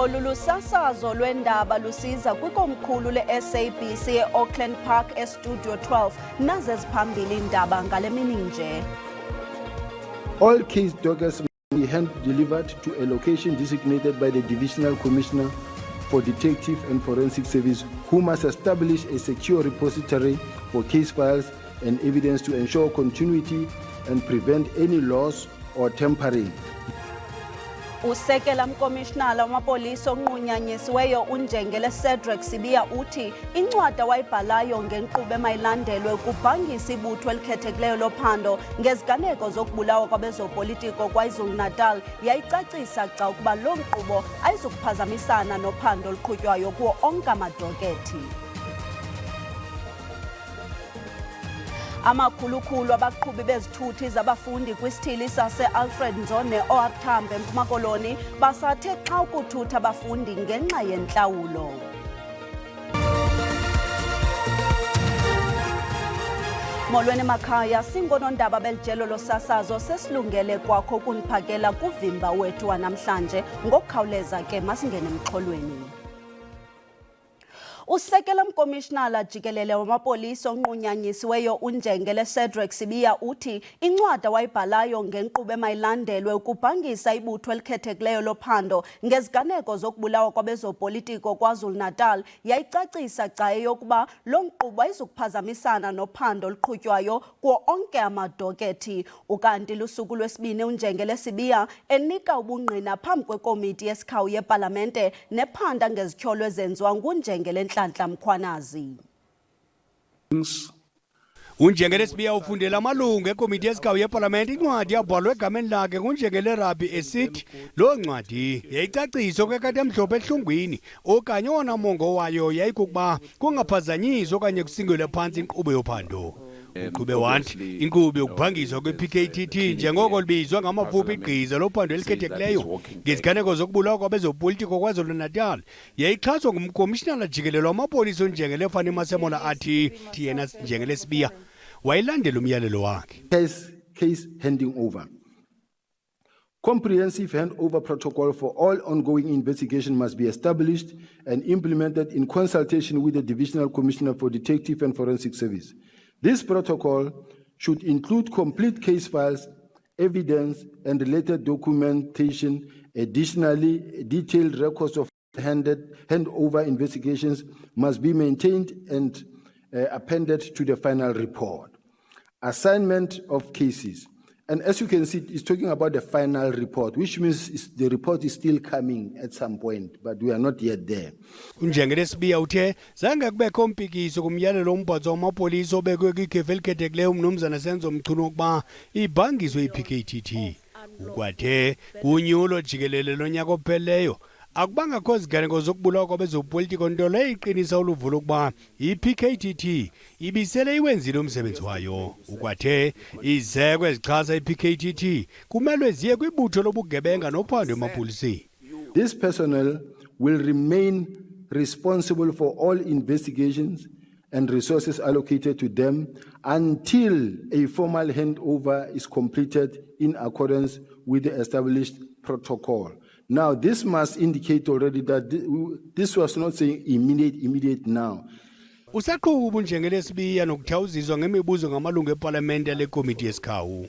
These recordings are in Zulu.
Olu lusasazo lwendaba lusiza kwikomkhulu le-SABC e-Auckland Park eStudio 12 nazi eziphambili iindaba ngale mini nje. All case dockets must be hand-delivered to a location designated by the Divisional Commissioner for Detective and Forensic Service, who must establish a secure repository for case files and evidence to ensure continuity and prevent any loss or tampering. Usekela mkomishinala wamapolisa onqunyanyisiweyo uNjengele Cedric Sibiya uthi incwadi awayibhalayo ngenkqubo emayilandelwe kubhangisa ibutho elikhethekileyo lophando ngeziganeko zokubulawa kwabezopolitiko KwaZulu-Natal yayicacisa xa ukuba lo nkqubo ayizukuphazamisana nophando oluqhutywayo kuwo onke amadokethi. Amakhulukhulu abaqhubi bezithuthi zabafundi kwisithili sase-Alfred Nzo ne-OR Tambo eMpuma Koloni basathe xa ukuthutha abafundi ngenxa yentlawulo. Molweni makhaya, singonondaba belijelo losasazo sesilungele kwakho ukuniphakela kuvimba wethu wanamhlanje ngokukhawuleza ke masingene emxholweni. Usekela mkomishinala jikelele wamapolisa onqunyanyisiweyo uNjengele Cedric Sibiya uthi incwadi awayibhalayo ngenkqubo emayilandelwe ukubhangisa ibutho elikhethekileyo lophando ngeziganeko zokubulawa kwabezopolitiko KwaZulu-Natal yayicacisa xa yokuba lo nkqubo ayizukuphazamisana nophando oluqhutywayo kuwo onke amadokethi. Ukanti lusuku lwesibini uNjengele Sibiya enika ubungqina phambi kwekomiti yesikhawu yepalamente nephanda ngezityholo ezenziwa nguNjengele Nhlanhla Mkhwanazi. uNjengele Sibiya ufundela amalungu ekomiti yesikhawu yeparlamente incwadi yabhalwe egameni lakhe nguNjengele Rabi esithi lo ncwadi yayicacisa okwekade emhlophe ehlungwini okanye owona mongo wayo yayikukuba kungaphazanyiswa okanye kusingelwe phantsi inkqubo yophando. Uqhube wathi inkqubo yokubhangiswa kwe-PKTT njengoko libizwa ngamafuphi igqiza lophando elikhethekileyo ngeziganeko zokubulawa kwabezopolitiko KwaZulu-Natal yayixhaswa ngumkomishinala jikelele wamapolisa uNjengele Fani Masemola athi yena Njengele Sibiya wayilandela umyalelo wakhe. Case handing over. Comprehensive handover protocol for all ongoing investigation must be established and implemented in consultation with the Divisional Commissioner for Detective and Forensic Service. This protocol should include complete case files, evidence, and related documentation. Additionally, detailed records of handover investigations must be maintained and appended to the final report. Assignment of cases. And as you can see, it's talking about the final report, which means the report is still coming at some point, but we are not yet there. uNjengele Sibiya uthe zange kubekho mpikiso kumyalelo umbhatso wamapolisa obekwe kwikhefu elikhethekileyo uMnumzana Senzo Mchunu ukuba ibhangiswe i-PKTT. Ukwathe kunyulo jikelele lonyaka opheleyo akubangakho ziganeko zokubulawa kwabezopolitiko nto leyo iqinisa uluvo lokuba i-PKTT ibisele iwenzile umsebenzi wayo. Ukwathe izeko ezixhasa i-PKTT kumelwe ziye kwibutho lobugebenga nophando emapoliseni. This personnel will remain responsible for all investigations and resources allocated to them until a formal handover is completed in accordance with the established protocol. Now, this must indicate already that this was not saying immediate now. Usaqhuba uNjengele Sibiya nokuthawuziswa ngemibuzo ngamalungu eParlamente lekomiti yesikhawu.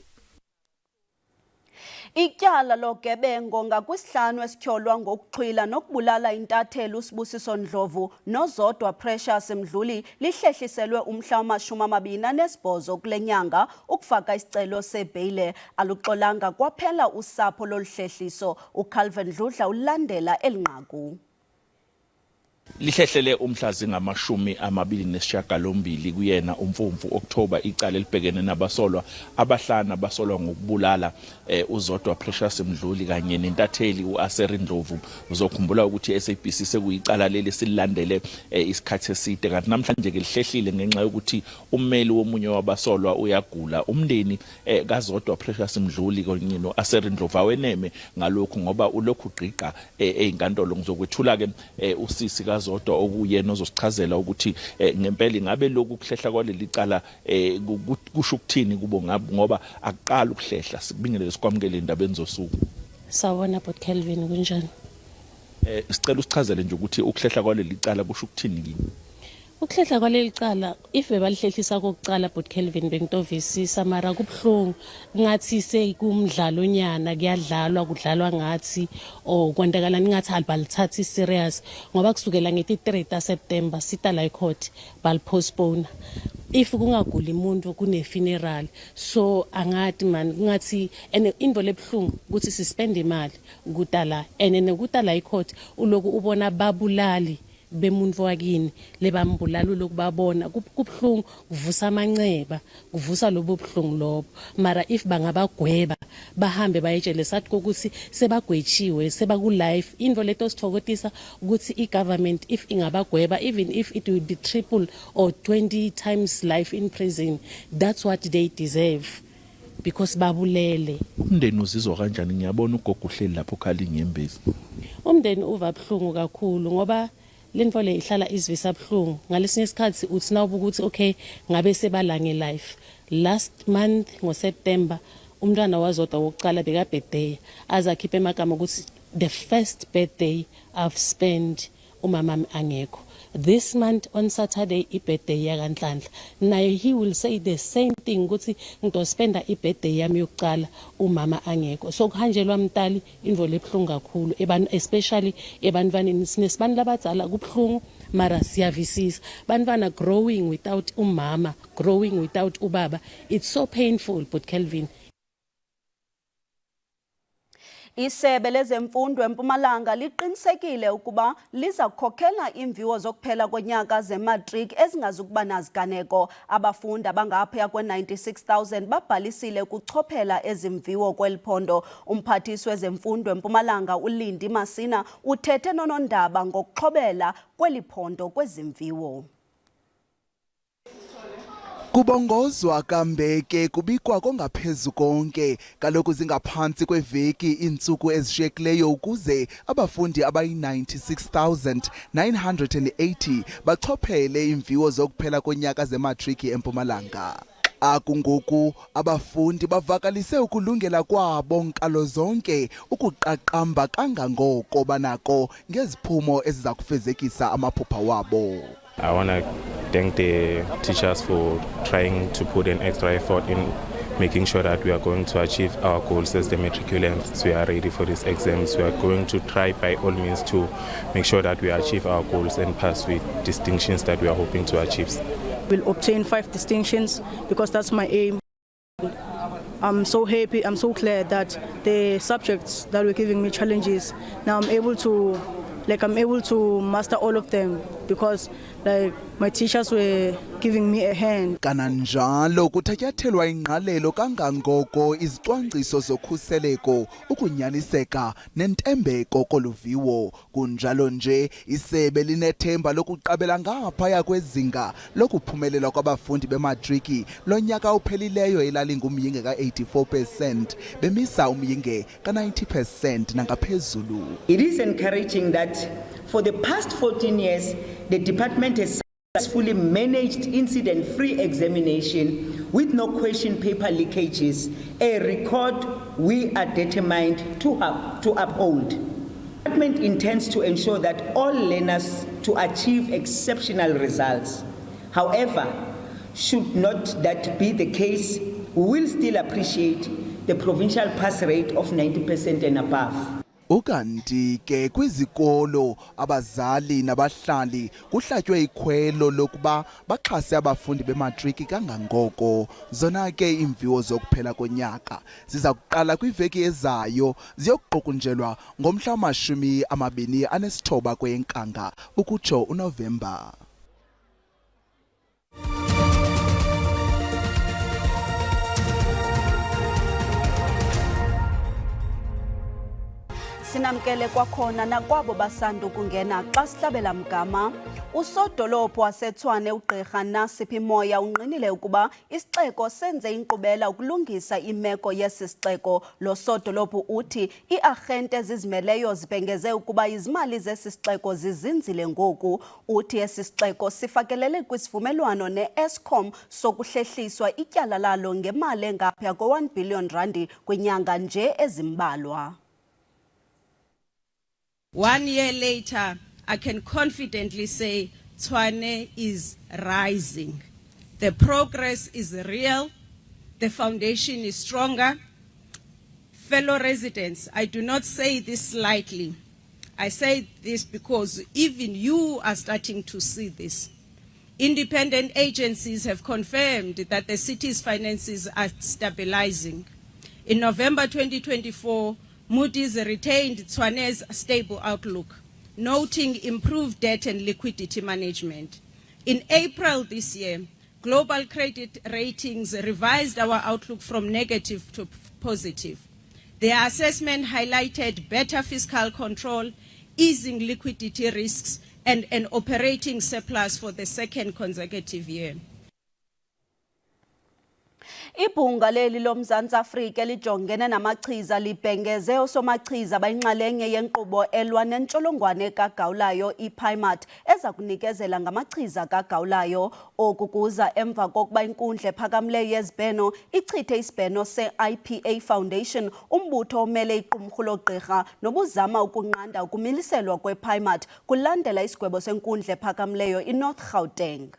Ityala logebengo ngakwisihlanu esityholwa ngokuxhwila nokubulala intatheli uSibusiso Ndlovu noZodwa Precious Mdluli lihlehliselwe umhla wama-28 kule nyanga ukufaka isicelo sebheyile. Aluxolanga kwaphela usapho loluhlehliso. uCalvin Dludla ulandela elinqaku. Lihlehlele umhla zingama-28 kuyena uMfumfu October icala elibhekene nabasolwa abahlanu abasolwa ngokubulala uZodwa Precious Mdluli kanye nentatheli uAseri Ndlovu. Uzokhumbula ukuthi iSABC sekuyicala leli silandele isikhathi eside kanti namhlanje ke lihlehlile ngenxa yokuthi ummeli womunye wabasolwa uyagula. Umndeni kaZodwa Precious Mdluli kanye noAseri Ndlovu aweneme ngalokhu ngoba ulokhu ugqiqa einkantolo ngizokwethula ke usisi kaZodwa okuyena ozosichazela ukuthi ngempela ngabe lokhu kuhlehla kwaleli cala kusho ukuthini kubo ngoba akuqala ukuhlehla sikubingelele sikwamukele indaba enzosuku. Sawona but Calvin kunjani? sicela usichazele nje ukuthi ukuhlehla kwaleli cala kusho ukuthini kini. Ukuhlehla kwaleli cala if bebalihlehlisa kokucala but Kelvin bengitovisi mara kubhlungu ngathi sekumdlalo onyana kuyadlalwa kudlalwa ngathi kwendakala ngathi albalithathi serious ngoba kusukela ngethi 3 September sita la court bal postpone if kungaguli umuntu kune funeral so angathi man ngathi ene into lebhlungu ukuthi suspend imali ukutala ene nekutala icourt uloku ubona babulali bemuntu wakini lebambulala lokubabona kubhlungu kuvusa amanceba kuvusa lobo bhlungu lobo mara if bangabagweba bahambe bayetshele sathi ukuthi sebagwetshiwe sebaku life into leto sithokotisa ukuthi igovernment if ingabagweba even if it will be triple or 20 times life in prison that's what they deserve because babulele. Umndeni uzizwa kanjani? Ngiyabona ugogo uhleli lapho khali ngembezi. Umndeni uva bhlungu kakhulu ngoba lento le ihlala izivisa bhlungu ngalesinye isikhathi uthi nawubuka ukuthi okay ngabe sebalange life last month ngoSeptember umntwana wazodwa wokucala beka birthday azakhipha emagama ukuthi the first birthday I've spent umama angekho. This month on Saturday birthday yakanhlanhla naye he will say the same thing ukuthi ngizospenda birthday yami yokucala umama angekho so kuhanjelwa mtali invo lebhlungu kakhulu especially ebantwaneni sinesibani labadzala kubhlungu mara siyavisisa bantwana growing without umama growing without ubaba it's so painful but Kelvin. Isebe lezemfundo eMpumalanga liqinisekile ukuba liza kukhokhela imviwo zokuphela konyaka zematric ezingazukuba naziganeko. Abafundi abangaphaya kwe-96,000 babhalisile kuchophela ezimviwo kweliphondo. Umphathisi wezemfundo eMpumalanga uLindi Masina uthethe nonondaba ngokuxhobela kweliphondo kwezimviwo. Kubongozwa kambeke kubikwa kongaphezulu konke kaloku zingaphansi kweveki insuku ezishiyekileyo ukuze abafundi abayi-96,980 bachophele imviwo zokuphela konyaka zematriki eMpumalanga. Akungoku abafundi bavakalise ukulungela kwabo nkalo zonke ukuqaqamba kangangoko banako ngeziphumo eziza kufezekisa amaphupha wabo. I want to thank the teachers for trying to put an extra effort in making sure that we are going to achieve our goals as the matriculants. We are ready for these exams. We are going to try by all means to make sure that we achieve our goals and pass with distinctions that we are hoping to achieve. We'll obtain 5 distinctions because that's my aim. I'm so happy, I'm so glad that the subjects that were giving me challenges, now I'm able to master all of them because my teachers were giving me a hand. Kananjalo kuthatyathelwa ingqalelo kangangoko izicwangciso zokhuseleko ukunyaniseka nentembeko koluviwo kunjalo nje isebe linethemba lokuqabela ngaphaya kwezinga lokuphumelela kwabafundi bematriki lonyaka uphelileyo elalingumyinge ka-84% bemisa umyinge ka-90% nangaphezulu. It is encouraging that for the past 14 years the department has successfully managed incident-free examination with no question paper leakages, a record we are determined to uphold. The department intends to ensure that all learners to achieve exceptional results. However, should not that be the case, we will still appreciate the provincial pass rate of 90% and above. Ukanti ke kwizikolo abazali nabahlali kuhlatywe ikhwelo lokuba baxhase abafundi bematriki kangangoko. Zona ke imviwo zokuphela konyaka ziza kuqala kwiveki ezayo ziyokuqukunjelwa ngomhla wama-29 kweyeNkanga ukutsho uNovemba. Sinamkele kwakhona nakwabo basanda ukungena xa sihlabela mgama. Usodolophu waseTshwane uGqirha Nasiphi Moya unqinile ukuba isixeko senze inkqubela ukulungisa imeko yesi sixeko. Lo sodolophu uthi iarhente ezizimeleyo zibhengeze ukuba izimali zesi sixeko zizinzile ngoku. Uthi esi sixeko sifakelele kwisivumelwano ne-Eskom sokuhlehliswa ityala lalo ngemali engaphaya ko-1 billion rand kwinyanga nje ezimbalwa. 1 year later, I can confidently say Tshwane is rising. The progress is real. The foundation is stronger. Fellow residents, I do not say this lightly. I say this because even you are starting to see this. Independent agencies have confirmed that the city's finances are stabilizing. In November 2024, Moody's retained Tshwane's stable outlook, noting improved debt and liquidity management. In April this year, Global Credit Ratings revised our outlook from negative to positive. Their assessment highlighted better fiscal control, easing liquidity risks, and an operating surplus for the second consecutive year. Ibhunga leli loMzantsi Afrika lijongene namachiza libhengeze osomachiza bayinxalenye yenkqubo elwa nentsholongwane kagawulayo iPIMAT eza kunikezela ngamachiza kagawulayo. Oku kuza emva kokuba inkundla ephakamileyo yezibheno ichithe isibheno se-IPA Foundation, umbutho omele iqumrhu loogqirha nobuzama ukunqanda ukumiliselwa kwePIMAT kulandela isigwebo senkundla ephakamileyo iNorth Gauteng.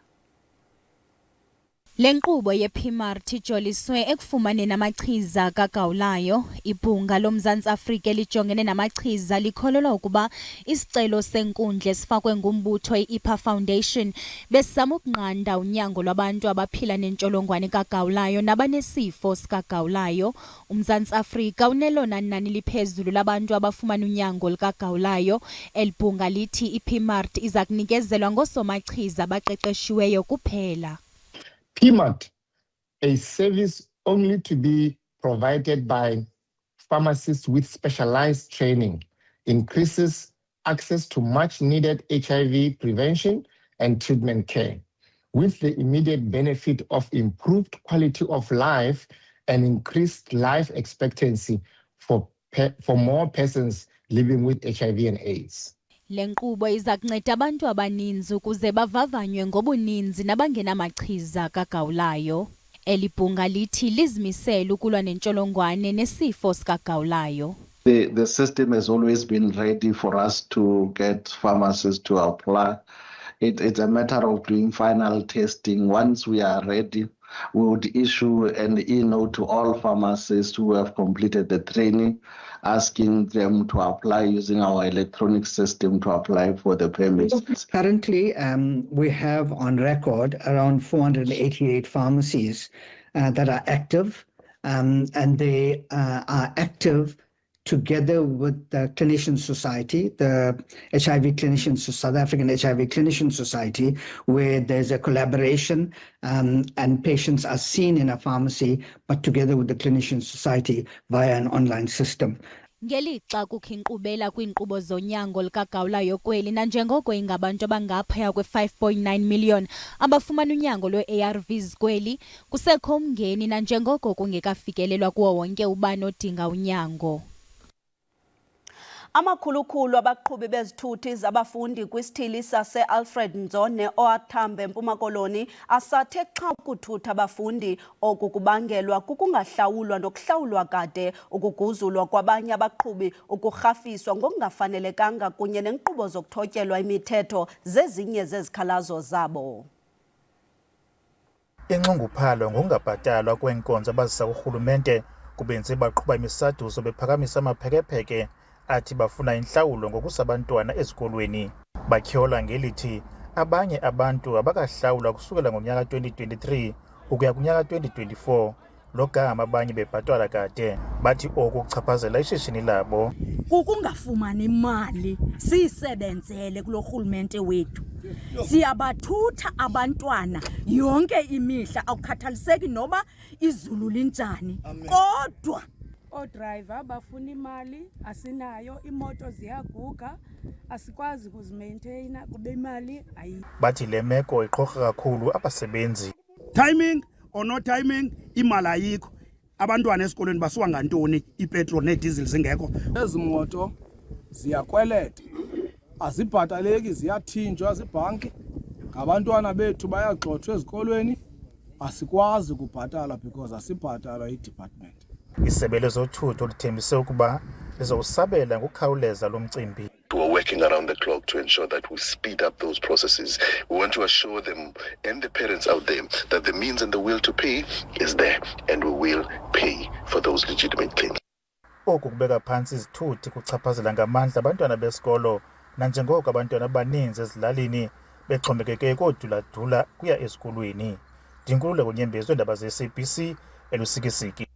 Le nkqubo yePIMAT ijoliswe ekufumaneni amachiza kagawulayo. Ibhunga loMzantsi Afrika elijongene namachiza likholelwa ukuba isicelo senkundla esifakwe ngumbutho i-IPA Foundation besizama ukunqanda unyango lwabantu abaphila nentsholongwane kagawulayo nabanesifo sikagawulayo. uMzantsi Afrika unelona nani liphezulu labantu abafumana unyango likagawulayo. Elibhunga lithi iPIMAT iza kunikezelwa ngoosomachiza abaqeqeshiweyo kuphela. PIMAT, a service only to be provided by pharmacists with specialized training, increases access to much needed HIV prevention and treatment care, with the immediate benefit of improved quality of life and increased life expectancy for more persons living with HIV and AIDS. Le nkqubo iza kunceda abantu abaninzi ukuze bavavanywe ngobuninzi nabangenamachiza kagawulayo. Elibhunga lithi lizimisele ukulwa nentsholongwane nesifo sikagawulayo. The system has always been ready for us to get pharmacists to apply. It's a matter of doing final testing. Once we are ready, we would issue an e-note to all pharmacists who have completed the training, asking them to apply using our electronic system to apply for the permits. Currently, we have on record around 488 pharmacies that are active, and they are active together with the Clinician Society, the HIV Clinician, South African HIV Clinician Society, where there's a collaboration and patients are seen in a pharmacy, but together with the Clinician Society via an online system. Ngelixa kukho inkqubela kwiinkqubo zonyango likagawulayo kweli nanjengoko ingabantu abangaphaya kwe-5.9 million abafumana unyango lwe-ARVs kweli, kusekho umngeni nanjengoko kungekafikelelwa kuwo wonke ubani odinga unyango. Amakhulukhulu abaqhubi bezithuthi zabafundi kwisithili sase-Alfred Nzo ne-OR Tambo eMpuma Koloni asathe xa ukuthutha abafundi. Oku kubangelwa kukungahlawulwa nokuhlawulwa kade, ukuguzulwa kwabanye abaqhubi, ukurhafiswa ngokungafanelekanga kunye nenkqubo zokuthotyelwa imithetho zezinye zezikhalazo zabo. Inxunguphalo ngokungabhatalwa kweenkonzo abazisa kurhulumente kubenze baqhuba imisaduzo bephakamisa amaphekepheke athi bafuna inhlawulo ngokusa abantwana ezikolweni. Batyhola ngelithi abanye abantu abakahlawulwa kusukela ngonyaka 2023 ukuya kunyaka 2024, logama abanye bebhatalwa kade. Bathi oku kuchaphazela ishishini labo. Kukungafumani imali siyisebenzele kulo rhulumente wethu. Siyabathutha abantwana yonke imihla, akukhathaliseki noba izulu linjani, kodwa oodriver bafuna imali, asinayo, imoto ziyaguga, asikwazi kuzimaintaina kube imali ayi. Bathi le meko iqhorha kakhulu abasebenzi. Timing or no timing, imali ayikho. Abantwana esikolweni basuka ngantoni, ipetrol nediesel zingekho. Ezi moto ziyakweleta, azibhataleki, ziyathinjwa zibhanki. Ngabantwana bethu bayagxothwa ezikolweni, asikwazi kubhatala because asibhatalwa i-department. Isebe lezothutho lithembise ukuba lizowusabela ngokukhawuleza lo mcimbi. We're working around the clock to ensure that we speed up those processes. We want to assure them and the parents out there that the means and the will to pay is there, and we will pay for those legitimate claims. Oku kubeka phansi izithuthi kuchaphazela ngamandla abantwana besikolo nanjengoko abantwana abaninzi ezilalini bexhomekeke koodula-dula kuya esikolweni. Ndinkululeko Nyembezi weendaba ze-SABC elusikisiki.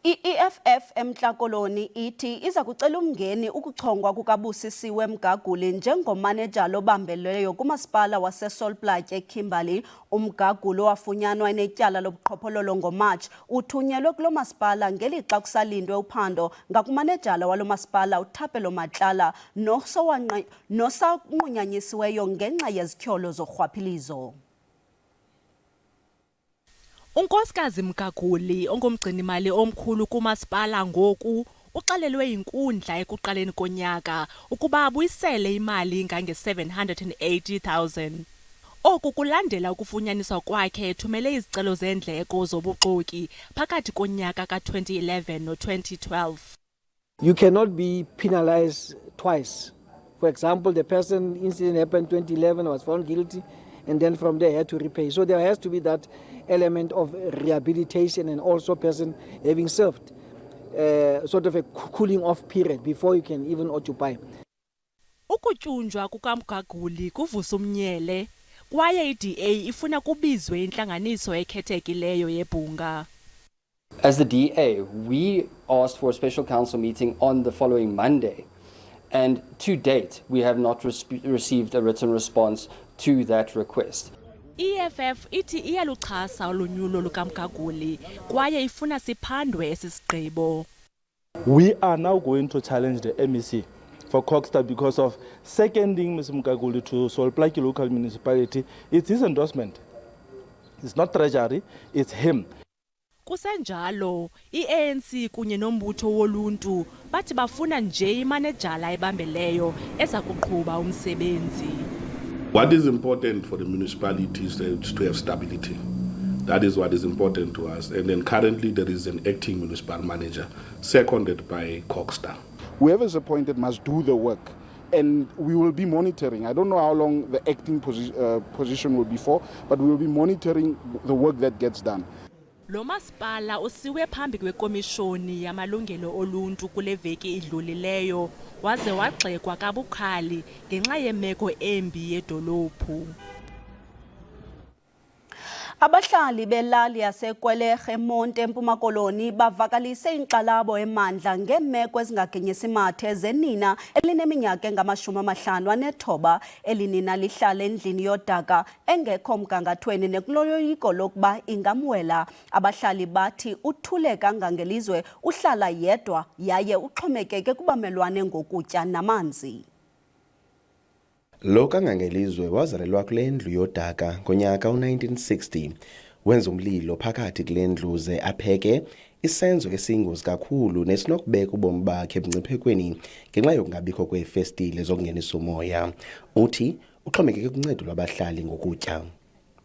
I-EFF eMntla-Koloni ithi iza kucela umngeni ukuchongwa kukaBusisiwe Mgaguli njengomanejala obambeleyo kumasipala waseSolplaatje eKimberley. Umgaguli owafunyanwa enetyala lobuqhophololo ngoMatshi uthunyelwe kulo masipala ngelixa kusalindwe uphando ngakumanejala walo masipala uThapelo Matlala nosanqunyanyisiweyo ngenxa yezityholo zorhwaphilizo. Unkosikazi Mgaguli ongumgcini-mali omkhulu kumasipala ngoku uxelelwe inkundla ekuqaleni konyaka ukuba abuyisele imali ngange-780,000. Oku kulandela ukufunyaniswa kwakhe ethumele izicelo zeendleko zobuxoki phakathi konyaka ka-2011 no-2012. You cannot be penalized twice. For example, the incident happened 2011, was found guilty, and then from there had to repay. So there has to be that element of rehabilitation and also person having served sort of a cooling off period before you can even occupy. Ukutyunjwa kukaMgaguli kuvusa umnyele kwaye iDA ifuna kubizwe intlanganiso ekhethekileyo yebhunga. As the DA, we asked for a special council meeting on the following Monday, and to date we have not received a written response to that request. EFF ithi iyaluxhasa ulonyulo lukaMgaguli kwaye ifuna siphandwe esi sigqibo. We are now going to challenge the MEC for Coxstar because of seconding Ms. Mgaguli to Solplaatje local municipality. It's his endorsement. It's not treasury, it's him. Kusenjalo, iANC kunye nombutho woluntu bathi bafuna nje imanejala ebambeleyo eza kuqhuba umsebenzi. What is important for the municipalities is to have stability. That is what is important to us. And then currently there is an acting municipal manager, seconded by Coxstar. Whoever is appointed must do the work, and we will be monitoring. I don't know how long the acting position will be for, but we will be monitoring the work that gets done. Lo masipala usiwe phambi kwekomishoni yamalungelo oluntu kule veki idlulileyo waze wagxekwa kabukhali ngenxa yemeko embi yedolophu. Abahlali belali yaseKwelerhe eMonti eMpuma Koloni bavakalise inkxalabo emandla ngeemeko ezingaginyisi mathe zenina elineminyaka engama-59 elinina lihlala endlini yodaka engekho mgangathweni nekuloyiko lokuba ingamwela. Abahlali bathi uthule kangangelizwe uhlala yedwa yaye uxhomekeke kubamelwane ngokutya namanzi. Lo kangangelizwe wazalelwa kule ndlu yodaka ngonyaka u-1960. Wenza umlilo phakathi kule ndlu ze apheke, isenzo esiyingozi kakhulu nesinokubeka ubomi bakhe emngciphekweni ngenxa yokungabikho kweefestile zokungenisa umoya. Uthi uxhomekeke kuncedo lwabahlali ngokutya.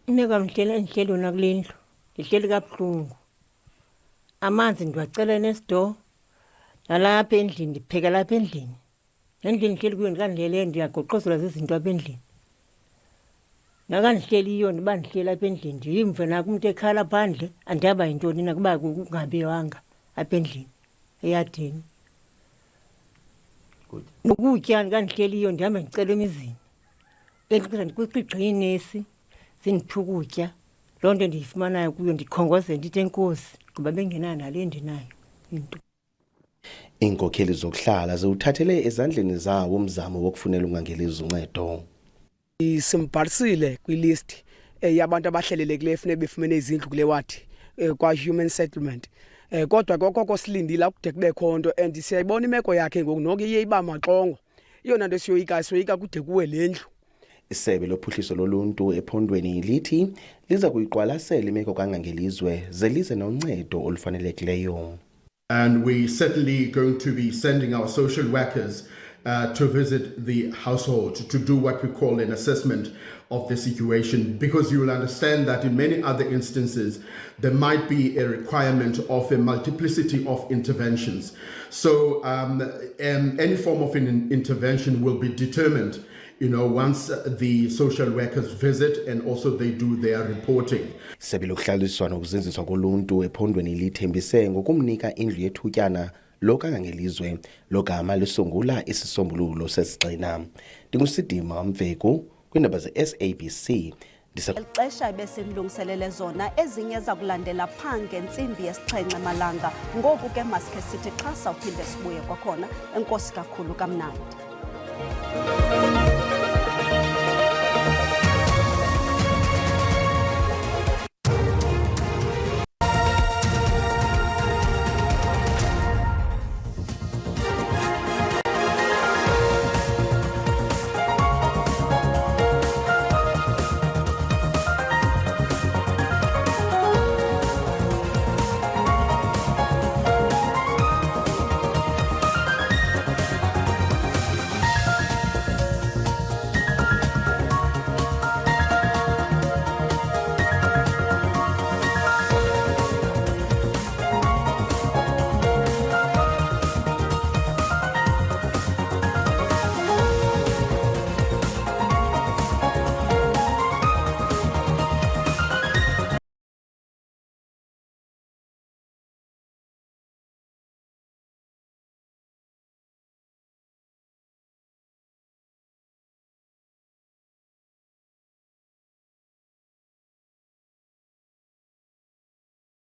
Ineka ndihleli wona kule ndlu, ndihleli kabuhlungu. Amanzi ndiwacela nesidor, nalapha endlini ndipheka lapha endlini. Endlini ndihleli kuyo ndikandilele ndiyagoqozelwa zizinto apha endlini. Nakandihleli iyo ndiba ndihleli apha endlini ndiyimve nakumntu ekhala phandle andihamba yintoni nakuba kungabiwanga apha endlini eyadini. Nokutya ndikandihleli iyo ndihambe ndicela emizini. Endixesha ndikwiqigqa inesi zindiphe ukutya. Loo nto ndiyifumanayo kuyo ndikhongozela ndithi enkosi kuba bengenayo nale endinayo into. Iinkokheli zokuhlala ziwuthathele ezandleni zawo umzamo wokufunela uNgangelizi uncedo. Simbhalisile kwilist yabantu abahlelelekileyo efuneka befumene izindlu kule wadi kwa-human settlement. Kodwa kokoko silindile kude kubekho nto and siyayibona imeko yakhe ngoku noko iye iba maxongo. Iyona nto siyoyika kude kuwe le ndlu. Isebe lophuhliso loluntu ephondweni lithi liza kuyiqwalasela imeko kaNgangelizwe ze lize noncedo olufanelekileyo. And we're certainly going to be sending our social workers to visit the household to do what we call an assessment of the situation, because you will understand that in many other instances, there might be a requirement of a multiplicity of interventions. So any form of an intervention will be determined, once the social workers visit and also they do their reporting. Sebilokuhlaliswa nokuzinziswa koluntu ephondweni lithembise ngokumnika indlu yethutyana lokangangelizwe logama lisungula isisombululo sesigxina. Ndingusidima Mveku kwiindaba ze-SABC. Ixesha besimlungiselele zona ezinye zakulandela phange ntsimbi yesixhenxe malanga. Ngoku ke masikhe sithi xa sawuphinde sibuye kwakhona. Enkosi kakhulu kamnandi.